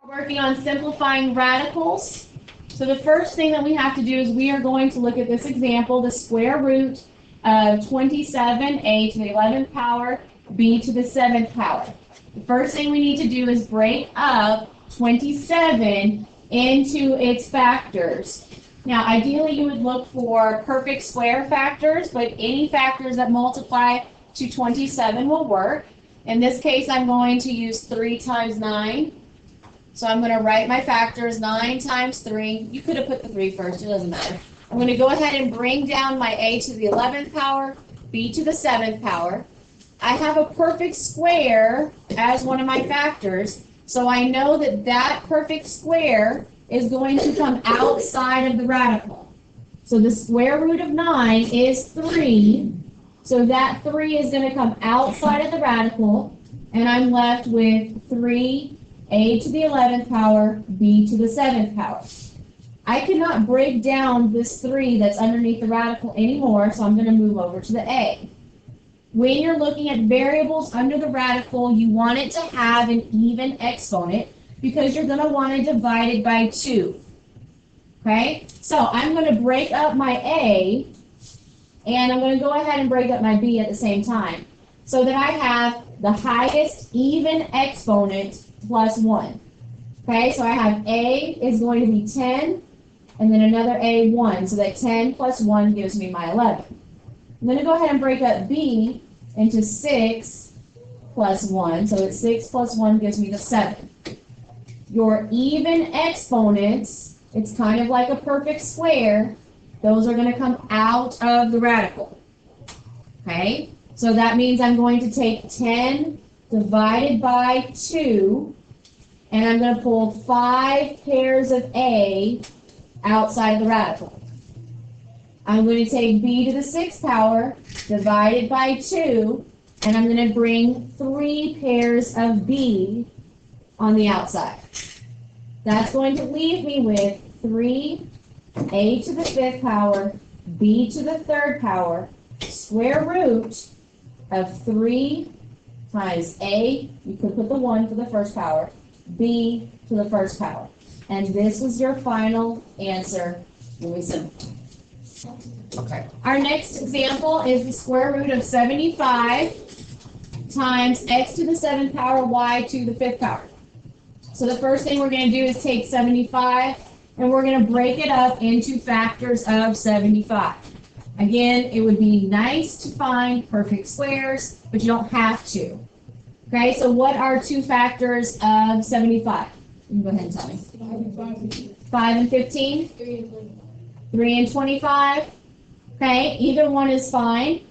Working on simplifying radicals. So the first thing that we have to do is we are going to look at this example, the square root of 27a to the 11th power, b to the 7th power. The first thing we need to do is break up 27 into its factors. Now, ideally, you would look for perfect square factors, but any factors that multiply to 27 will work. In this case, I'm going to use 3 times 9. So I'm going to write my factors, 9 times 3. You could have put the 3 first, it doesn't matter. I'm going to go ahead and bring down my a to the 11th power, b to the 7th power. I have a perfect square as one of my factors, so I know that that perfect square is going to come outside of the radical. So the square root of 9 is 3, so that 3 is going to come outside of the radical, and I'm left with 3 a to the 11th power, b to the 7th power. I cannot break down this 3 that's underneath the radical anymore, so I'm going to move over to the a. When you're looking at variables under the radical, you want it to have an even exponent because you're going to want to divide it by 2. Okay? So I'm going to break up my a, and I'm going to go ahead and break up my b at the same time so that I have the highest even exponent plus 1. Okay, so I have a is going to be 10, and then another a, 1. So that 10 plus 1 gives me my 11. I'm going to go ahead and break up b into 6 plus 1. So it's 6 plus 1 gives me the 7. Your even exponents, it's kind of like a perfect square, those are going to come out of the radical. Okay, so that means I'm going to take 10 divided by 2, and I'm going to pull 5 pairs of a outside of the radical. I'm going to take b to the 6th power divided by 2, and I'm going to bring 3 pairs of b on the outside. That's going to leave me with 3 a to the 5th power, b to the 3rd power, square root of 3 times a, you could put the 1 for the first power, b to the first power. And this is your final answer. Really simple. Okay. Our next example is the square root of 75 times x to the 7th power, y to the 5th power. So the first thing we're going to do is take 75, and we're going to break it up into factors of 75. Again, it would be nice to find perfect squares, but you don't have to. Okay, so what are 2 factors of 75? You can go ahead and tell me. 5 and 15? 3 and 25? Okay, either one is fine.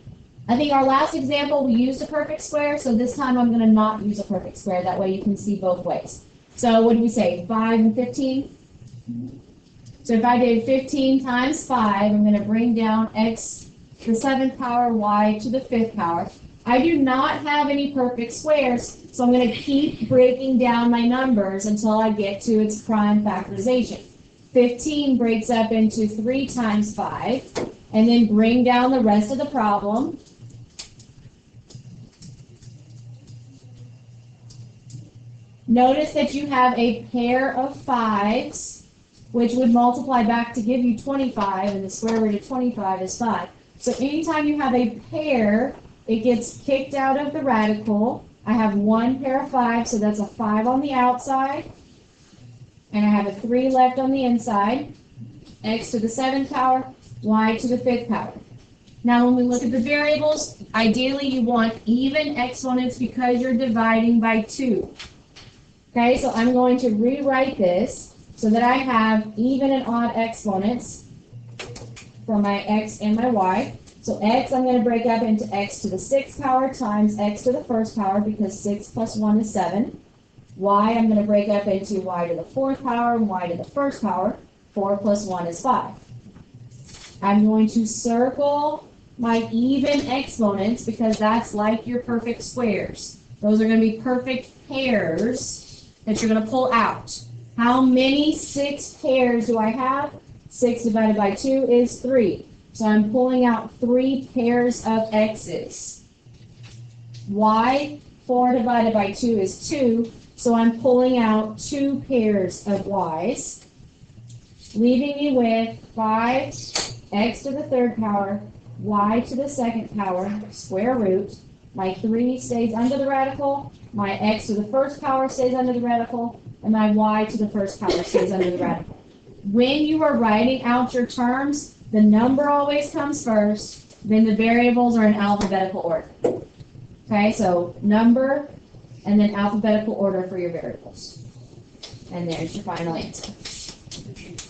I think our last example we used a perfect square, so this time I'm going to not use a perfect square. That way you can see both ways. So what did we say, 5 and 15? So if I did 15 times 5, I'm going to bring down x to the 7th power, y to the 5th power. I do not have any perfect squares, so I'm going to keep breaking down my numbers until I get to its prime factorization. 15 breaks up into 3 times 5, and then bring down the rest of the problem. Notice that you have a pair of 5s, which would multiply back to give you 25, and the square root of 25 is 5. So anytime you have a pair, it gets kicked out of the radical. I have 1 pair of 5, so that's a 5 on the outside, and I have a 3 left on the inside. X to the 7th power, y to the 5th power. Now when we look at the variables, ideally you want even exponents because you're dividing by 2. Okay, so I'm going to rewrite this so that I have even and odd exponents for my x and my y. So x I'm going to break up into x to the 6th power times x to the 1st power because 6 plus 1 is 7. Y I'm going to break up into y to the 4th power and y to the 1st power. 4 plus 1 is 5. I'm going to circle my even exponents because that's like your perfect squares. Those are going to be perfect pairs that you're going to pull out. How many 6 pairs do I have? 6 divided by 2 is 3. So I'm pulling out 3 pairs of x's. Y, 4 divided by 2 is 2. So I'm pulling out 2 pairs of y's, leaving me with 5x to the third power, y to the second power, square root. My 3 stays under the radical, my x to the first power stays under the radical, and my y to the first power stays under the radical. When you are writing out your terms, the number always comes first, then the variables are in alphabetical order. Okay, so number, and then alphabetical order for your variables. And there's your final answer.